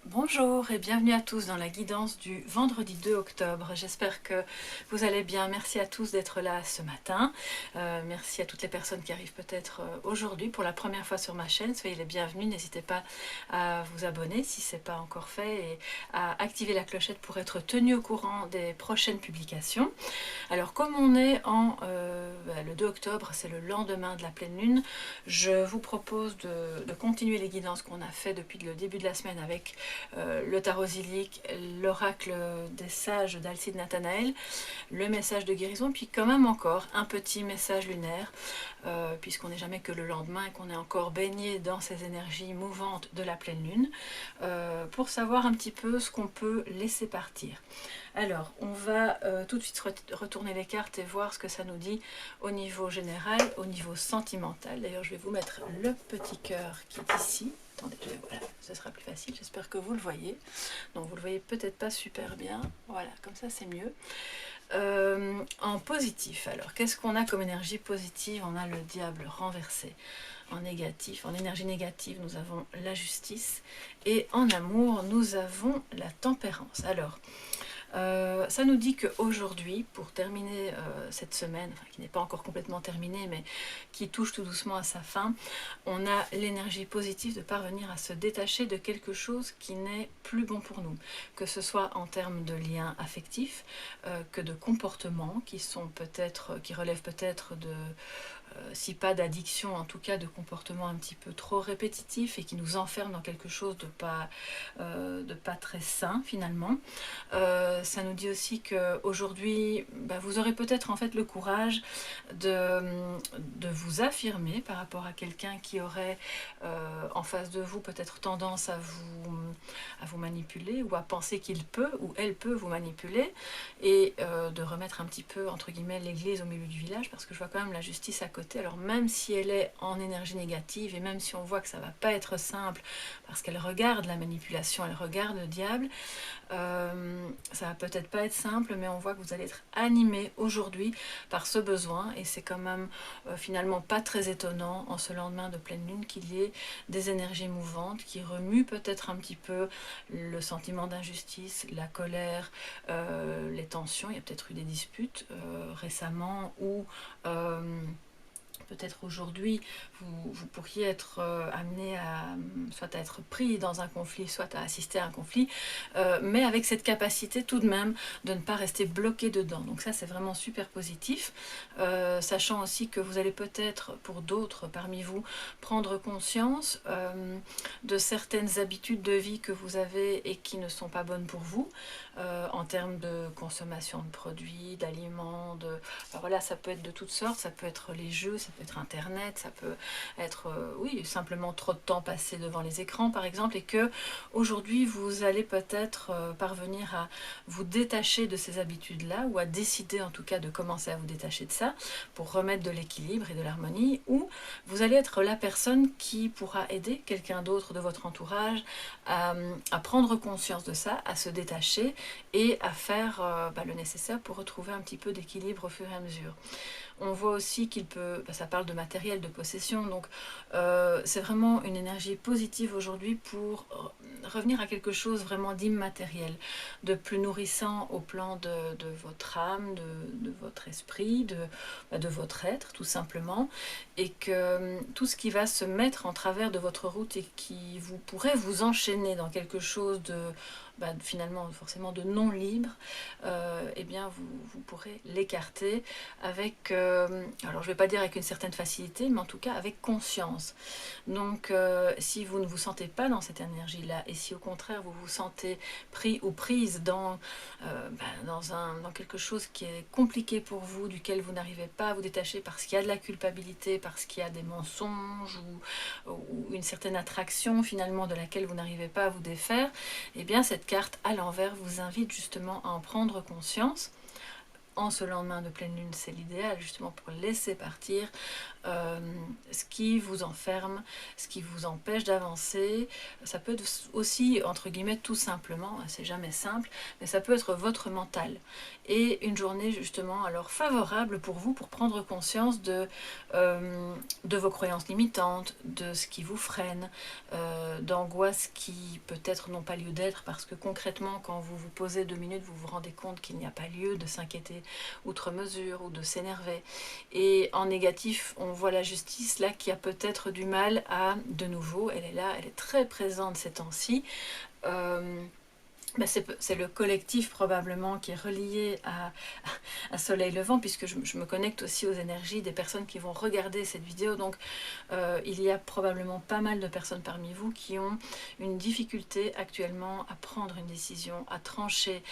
Bonjour et bienvenue à tous dans la guidance du vendredi 2 octobre. J'espère que vous allez bien. Merci à tous d'être là ce matin. Merci à toutes les personnes qui arrivent peut-être aujourd'hui pour la première fois sur ma chaîne. Soyez les bienvenus. N'hésitez pas à vous abonner si ce n'est pas encore fait et à activer la clochette pour être tenu au courant des prochaines publications. Alors comme on est le 2 octobre, c'est le lendemain de la pleine lune, je vous propose de continuer les guidances qu'on a fait depuis le début de la semaine avec le tarot zylique, l'oracle des sages d'Alcide Nathanaël, le message de guérison, puis quand même encore un petit message lunaire, puisqu'on n'est jamais que le lendemain et qu'on est encore baigné dans ces énergies mouvantes de la pleine lune, pour savoir un petit peu ce qu'on peut laisser partir. Alors, on va tout de suite retourner les cartes et voir ce que ça nous dit au niveau général, au niveau sentimental. D'ailleurs, je vais vous mettre le petit cœur qui est ici. Attendez, voilà, ce sera plus facile, j'espère que vous le voyez. Donc vous le voyez peut-être pas super bien, voilà, comme ça c'est mieux. En positif, alors, qu'est-ce qu'on a comme énergie positive? On a le diable renversé. En négatif, en énergie négative, nous avons la justice. Et en amour, nous avons la tempérance. Alors, ça nous dit qu'aujourd'hui, pour terminer cette semaine, enfin, qui n'est pas encore complètement terminée, mais qui touche tout doucement à sa fin, on a l'énergie positive de parvenir à se détacher de quelque chose qui n'est plus bon pour nous, que ce soit en termes de liens affectifs, que de comportements qui relèvent peut-être de si pas d'addiction, en tout cas de comportements un petit peu trop répétitifs et qui nous enferment dans quelque chose de pas très sain finalement. Ça nous dit aussi qu'aujourd'hui, vous aurez peut-être en fait le courage de vous affirmer par rapport à quelqu'un qui aurait en face de vous peut-être tendance à vous manipuler ou à penser qu'il peut ou elle peut vous manipuler, et de remettre un petit peu entre guillemets l'église au milieu du village, parce que je vois quand même la justice à côté. Alors même si elle est en énergie négative et même si on voit que ça va pas être simple parce qu'elle regarde la manipulation, elle regarde le diable, ça va peut-être pas être simple, mais on voit que vous allez être animé aujourd'hui par ce besoin, et c'est quand même finalement pas très étonnant en ce lendemain de pleine lune qu'il y ait des énergies mouvantes qui remuent peut-être un petit peu le sentiment d'injustice, la colère, les tensions. Il y a peut-être eu des disputes récemment, ou peut-être aujourd'hui, vous pourriez être amené soit à être pris dans un conflit, soit à assister à un conflit, mais avec cette capacité tout de même de ne pas rester bloqué dedans. Donc ça, c'est vraiment super positif, sachant aussi que vous allez peut-être, pour d'autres parmi vous, prendre conscience de certaines habitudes de vie que vous avez et qui ne sont pas bonnes pour vous, en termes de consommation de produits, d'aliments, alors voilà, ça peut être de toutes sortes, ça peut être les jeux, ça peut être internet, ça peut être oui, simplement trop de temps passé devant les écrans par exemple, et que aujourd'hui vous allez peut-être parvenir à vous détacher de ces habitudes-là, ou à décider en tout cas de commencer à vous détacher de ça pour remettre de l'équilibre et de l'harmonie, ou vous allez être la personne qui pourra aider quelqu'un d'autre de votre entourage à prendre conscience de ça, à se détacher et à faire le nécessaire pour retrouver un petit peu d'équilibre au fur et à mesure. On voit aussi qu'il peut, ça parle de matériel, de possession, donc c'est vraiment une énergie positive aujourd'hui pour revenir à quelque chose vraiment d'immatériel, de plus nourrissant au plan de votre âme, de votre esprit, de votre être tout simplement, et que tout ce qui va se mettre en travers de votre route et qui pourrait vous enchaîner dans quelque chose de finalement forcément de non libre, eh bien vous pourrez l'écarter avec, alors je ne vais pas dire avec une certaine facilité, mais en tout cas avec conscience. Donc si vous ne vous sentez pas dans cette énergie-là, et si au contraire vous vous sentez pris ou prise dans quelque chose qui est compliqué pour vous, duquel vous n'arrivez pas à vous détacher parce qu'il y a de la culpabilité, parce qu'il y a des mensonges ou une certaine attraction finalement de laquelle vous n'arrivez pas à vous défaire, eh bien cette carte à l'envers vous invite justement à en prendre conscience. En ce lendemain de pleine lune, c'est l'idéal justement pour laisser partir ce qui vous enferme, ce qui vous empêche d'avancer. Ça peut être aussi, entre guillemets, tout simplement, c'est jamais simple, mais ça peut être votre mental. Et une journée justement alors favorable pour vous, pour prendre conscience de vos croyances limitantes, de ce qui vous freine, d'angoisses qui peut-être n'ont pas lieu d'être, parce que concrètement quand vous vous posez 2 minutes, vous vous rendez compte qu'il n'y a pas lieu de s'inquiéter outre mesure ou de s'énerver. Et en négatif, on voit la justice là qui a peut-être du mal à, de nouveau, elle est là, elle est très présente ces temps-ci. C'est le collectif probablement qui est relié à Soleil Levant, puisque je me connecte aussi aux énergies des personnes qui vont regarder cette vidéo. Donc il y a probablement pas mal de personnes parmi vous qui ont une difficulté actuellement à prendre une décision, à trancher,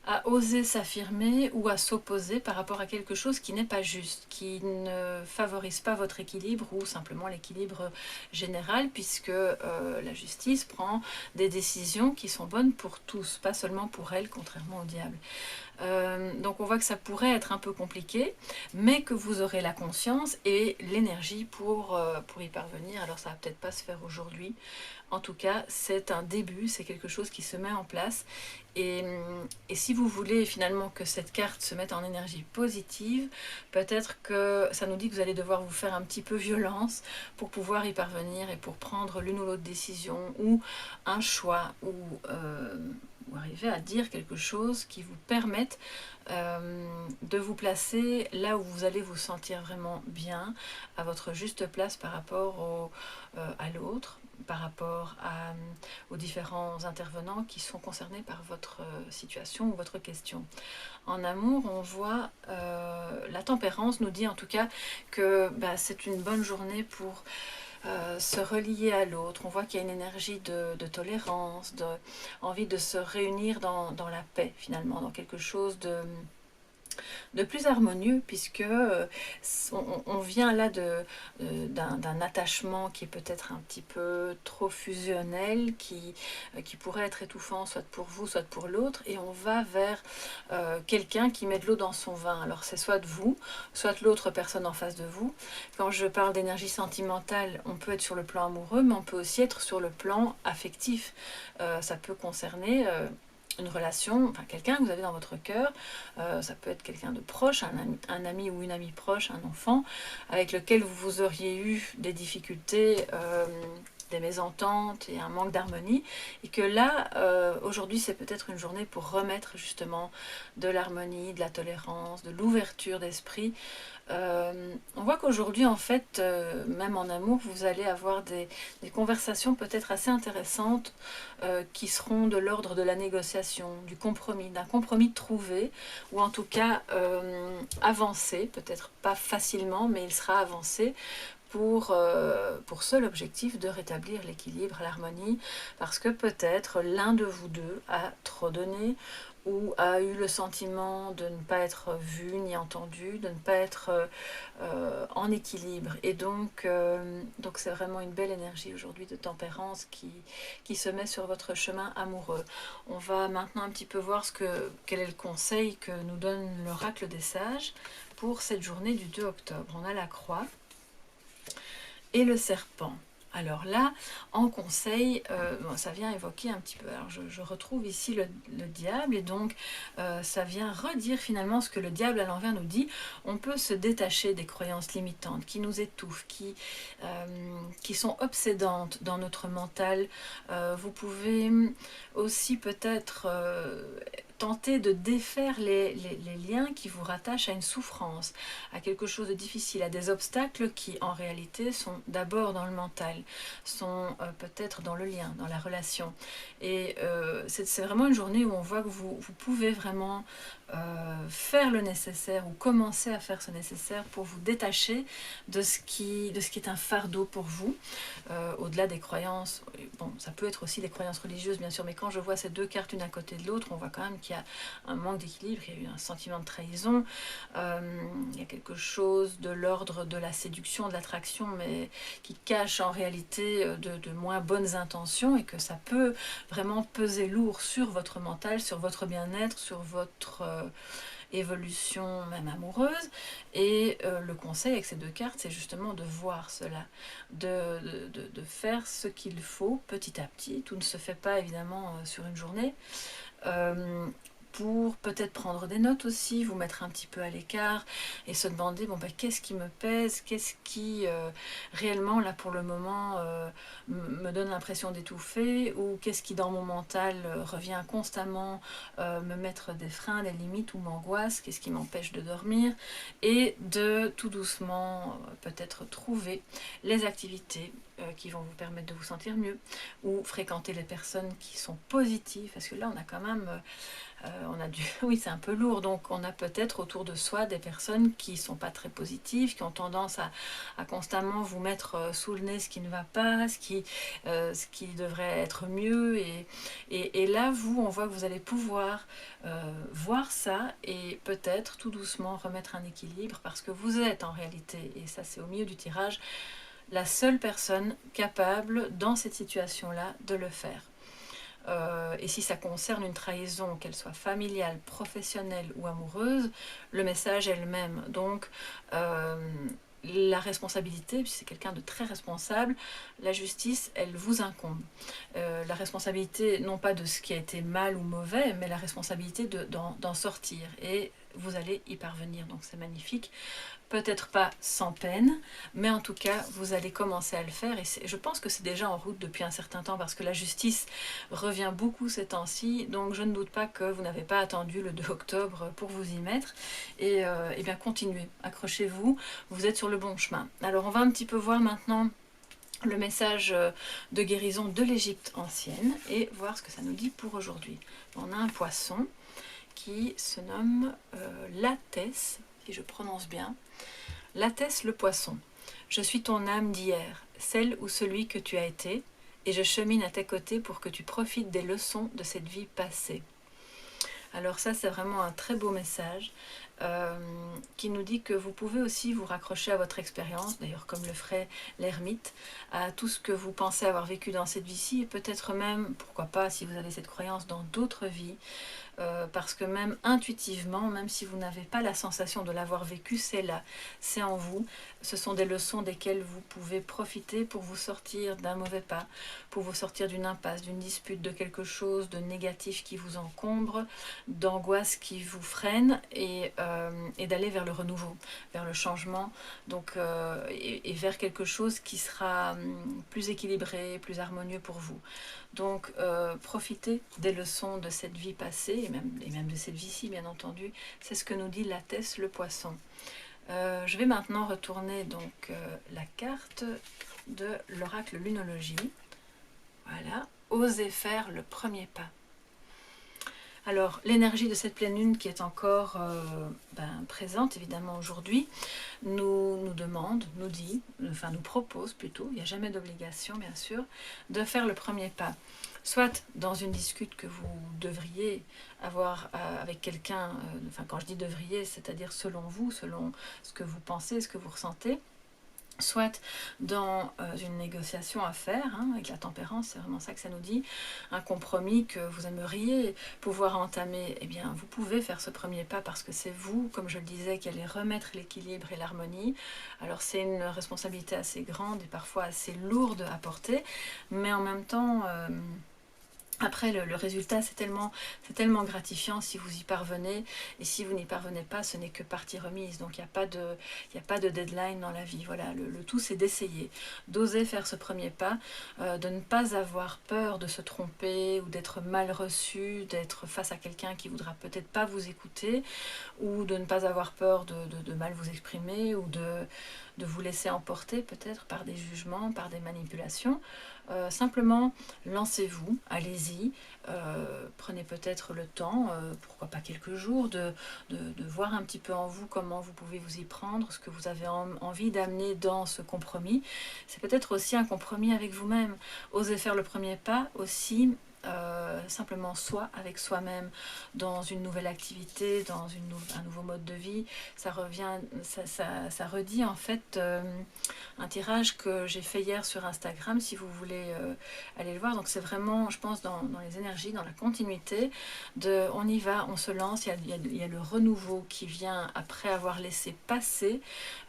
à oser s'affirmer ou à s'opposer par rapport à quelque chose qui n'est pas juste, qui ne favorise pas votre équilibre ou simplement l'équilibre général, puisque la justice prend des décisions qui sont bonnes pour tous, pas seulement pour elle, contrairement au diable. Donc on voit que ça pourrait être un peu compliqué, mais que vous aurez la conscience et l'énergie pour y parvenir. Alors ça va peut-être pas se faire aujourd'hui. En tout cas, c'est un début, c'est quelque chose qui se met en place. Et si vous voulez finalement que cette carte se mette en énergie positive, peut-être que ça nous dit que vous allez devoir vous faire un petit peu violence pour pouvoir y parvenir et pour prendre l'une ou l'autre décision ou un choix ou arriver à dire quelque chose qui vous permette de vous placer là où vous allez vous sentir vraiment bien, à votre juste place par rapport à l'autre, par rapport aux différents intervenants qui sont concernés par votre situation ou votre question. En amour, on voit la tempérance nous dit en tout cas que c'est une bonne journée pour se relier à l'autre. On voit qu'il y a une énergie de tolérance, envie de se réunir dans la paix finalement, dans quelque chose de plus harmonieux, puisque on vient là d'un attachement qui est peut-être un petit peu trop fusionnel, qui pourrait être étouffant soit pour vous, soit pour l'autre, et on va vers quelqu'un qui met de l'eau dans son vin. Alors c'est soit de vous, soit l'autre personne en face de vous. Quand je parle d'énergie sentimentale, on peut être sur le plan amoureux, mais on peut aussi être sur le plan affectif. Ça peut concerner une relation, enfin quelqu'un que vous avez dans votre cœur, ça peut être quelqu'un de proche, un ami ou une amie proche, un enfant, avec lequel vous auriez eu des difficultés, des mésententes et un manque d'harmonie, et que là, aujourd'hui, c'est peut-être une journée pour remettre justement de l'harmonie, de la tolérance, de l'ouverture d'esprit. On voit qu'aujourd'hui, en fait, même en amour, vous allez avoir des conversations peut-être assez intéressantes qui seront de l'ordre de la négociation, du compromis, d'un compromis trouvé, ou en tout cas avancé, peut-être pas facilement, mais il sera avancé pour seul objectif de rétablir l'équilibre, l'harmonie, parce que peut-être l'un de vous deux a trop donné, ou a eu le sentiment de ne pas être vu ni entendu, de ne pas être en équilibre. Et donc c'est vraiment une belle énergie aujourd'hui de tempérance qui se met sur votre chemin amoureux. On va maintenant un petit peu voir quel est le conseil que nous donne l'oracle des sages pour cette journée du 2 octobre. On a la croix et le serpent. Alors là, en conseil, ça vient évoquer un petit peu, alors je retrouve ici le diable, et donc ça vient redire finalement ce que le diable à l'envers nous dit. On peut se détacher des croyances limitantes qui nous étouffent, qui sont obsédantes dans notre mental. Vous pouvez aussi peut-être tenter de défaire les liens qui vous rattachent à une souffrance, à quelque chose de difficile, à des obstacles qui en réalité sont d'abord dans le mental, sont peut-être dans le lien, dans la relation. Et c'est vraiment une journée où on voit que vous pouvez vraiment faire le nécessaire ou commencer à faire ce nécessaire pour vous détacher de ce qui est un fardeau pour vous, au-delà des croyances. Bon, ça peut être aussi des croyances religieuses bien sûr, mais quand je vois ces deux cartes une à côté de l'autre, on voit quand même qu'il y a un manque d'équilibre, il y a eu un sentiment de trahison, il y a quelque chose de l'ordre de la séduction, de l'attraction, mais qui cache en réalité de moins bonnes intentions, et que ça peut vraiment peser lourd sur votre mental, sur votre bien-être, sur votre évolution même amoureuse. Et le conseil avec ces deux cartes, c'est justement de voir cela, de faire ce qu'il faut petit à petit. Tout ne se fait pas évidemment sur une journée. Pour peut-être prendre des notes aussi, vous mettre un petit peu à l'écart et se demander bon, ben, qu'est-ce qui me pèse, qu'est-ce qui réellement là pour le moment me donne l'impression d'étouffer, ou qu'est-ce qui dans mon mental revient constamment me mettre des freins, des limites ou m'angoisse, qu'est-ce qui m'empêche de dormir, et de tout doucement peut-être trouver les activités qui vont vous permettre de vous sentir mieux, ou fréquenter les personnes qui sont positives, parce que là on a quand même oui, c'est un peu lourd, donc on a peut-être autour de soi des personnes qui sont pas très positives, qui ont tendance à constamment vous mettre sous le nez ce qui ne va pas, ce qui devrait être mieux, et là on voit que vous allez pouvoir voir ça et peut-être tout doucement remettre un équilibre, parce que vous êtes en réalité, et ça c'est au milieu du tirage, la seule personne capable dans cette situation-là de le faire. Et si ça concerne une trahison, qu'elle soit familiale, professionnelle ou amoureuse, le message est le même. Donc la responsabilité, puisque c'est quelqu'un de très responsable, la justice, elle vous incombe. La responsabilité, non pas de ce qui a été mal ou mauvais, mais la responsabilité d'en sortir. Et vous allez y parvenir, donc c'est magnifique. Peut-être pas sans peine, mais en tout cas, vous allez commencer à le faire. Et je pense que c'est déjà en route depuis un certain temps, parce que la justice revient beaucoup ces temps-ci. Donc je ne doute pas que vous n'avez pas attendu le 2 octobre pour vous y mettre. Et bien continuez, accrochez-vous, vous êtes sur le bon chemin. Alors on va un petit peu voir maintenant le message de guérison de l'Égypte ancienne et voir ce que ça nous dit pour aujourd'hui. On a un poisson qui se nomme Latès, si je prononce bien. Latès le poisson. Je suis ton âme d'hier, celle ou celui que tu as été, et je chemine à tes côtés pour que tu profites des leçons de cette vie passée. Alors ça, c'est vraiment un très beau message qui nous dit que vous pouvez aussi vous raccrocher à votre expérience, d'ailleurs comme le ferait l'ermite, à tout ce que vous pensez avoir vécu dans cette vie-ci, et peut-être même, pourquoi pas, si vous avez cette croyance, dans d'autres vies, parce que même intuitivement, même si vous n'avez pas la sensation de l'avoir vécu, c'est là, c'est en vous. Ce sont des leçons desquelles vous pouvez profiter pour vous sortir d'un mauvais pas, pour vous sortir d'une impasse, d'une dispute, de quelque chose de négatif qui vous encombre, d'angoisse qui vous freine, et d'aller vers le renouveau, vers le changement, donc, et vers quelque chose qui sera plus équilibré, plus harmonieux pour vous. Donc profitez des leçons de cette vie passée, et même de cette vie-ci bien entendu. C'est ce que nous dit Latès le poisson. Je vais maintenant retourner donc la carte de l'oracle lunologie. Voilà, osez faire le premier pas. Alors, l'énergie de cette pleine lune qui est encore présente évidemment aujourd'hui, nous demande, nous dit, enfin nous propose plutôt, il n'y a jamais d'obligation bien sûr, de faire le premier pas. Soit dans une discute que vous devriez avoir avec quelqu'un, enfin quand je dis devriez, c'est-à-dire selon vous, selon ce que vous pensez, ce que vous ressentez, soit dans une négociation à faire, avec la tempérance, c'est vraiment ça que ça nous dit, un compromis que vous aimeriez pouvoir entamer, eh bien vous pouvez faire ce premier pas, parce que c'est vous, comme je le disais, qui allez remettre l'équilibre et l'harmonie. Alors c'est une responsabilité assez grande et parfois assez lourde à porter, mais en même temps après, le résultat, c'est tellement gratifiant si vous y parvenez, et si vous n'y parvenez pas, ce n'est que partie remise. Donc il n'y a pas de deadline dans la vie. Voilà, le tout, c'est d'essayer, d'oser faire ce premier pas, de ne pas avoir peur de se tromper, ou d'être mal reçu, d'être face à quelqu'un qui voudra peut-être pas vous écouter, ou de ne pas avoir peur de mal vous exprimer, ou de vous laisser emporter peut-être par des jugements, par des manipulations. Simplement, lancez-vous, allez-y, prenez peut-être le temps, pourquoi pas quelques jours, de voir un petit peu en vous comment vous pouvez vous y prendre, ce que vous avez envie d'amener dans ce compromis. C'est peut-être aussi un compromis avec vous-même. Osez faire le premier pas aussi, simplement soi, avec soi-même, dans une nouvelle activité, dans un nouveau mode de vie. Ça revient, ça redit en fait un tirage que j'ai fait hier sur Instagram, si vous voulez aller le voir. Donc c'est vraiment, je pense, dans les énergies, dans la continuité de on y va, on se lance, il y a le renouveau qui vient après avoir laissé passer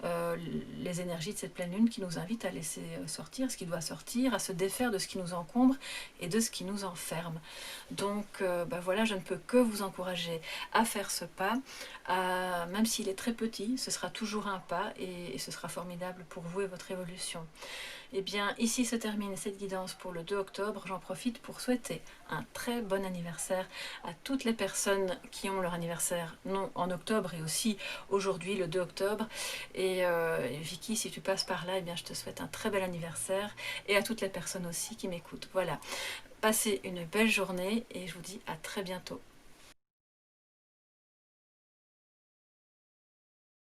les énergies de cette pleine lune qui nous invite à laisser sortir ce qui doit sortir, à se défaire de ce qui nous encombre et de ce qui nous enferme. Donc voilà, je ne peux que vous encourager à faire ce pas, même s'il est très petit, ce sera toujours un pas et ce sera formidable pour vous et votre évolution. Et bien, ici se termine cette guidance pour le 2 octobre. J'en profite pour souhaiter un très bon anniversaire à toutes les personnes qui ont leur anniversaire non en octobre et aussi aujourd'hui le 2 octobre. Et Vicky, si tu passes par là, eh bien, je te souhaite un très bel anniversaire et à toutes les personnes aussi qui m'écoutent. Voilà, passez une belle journée et je vous dis à très bientôt.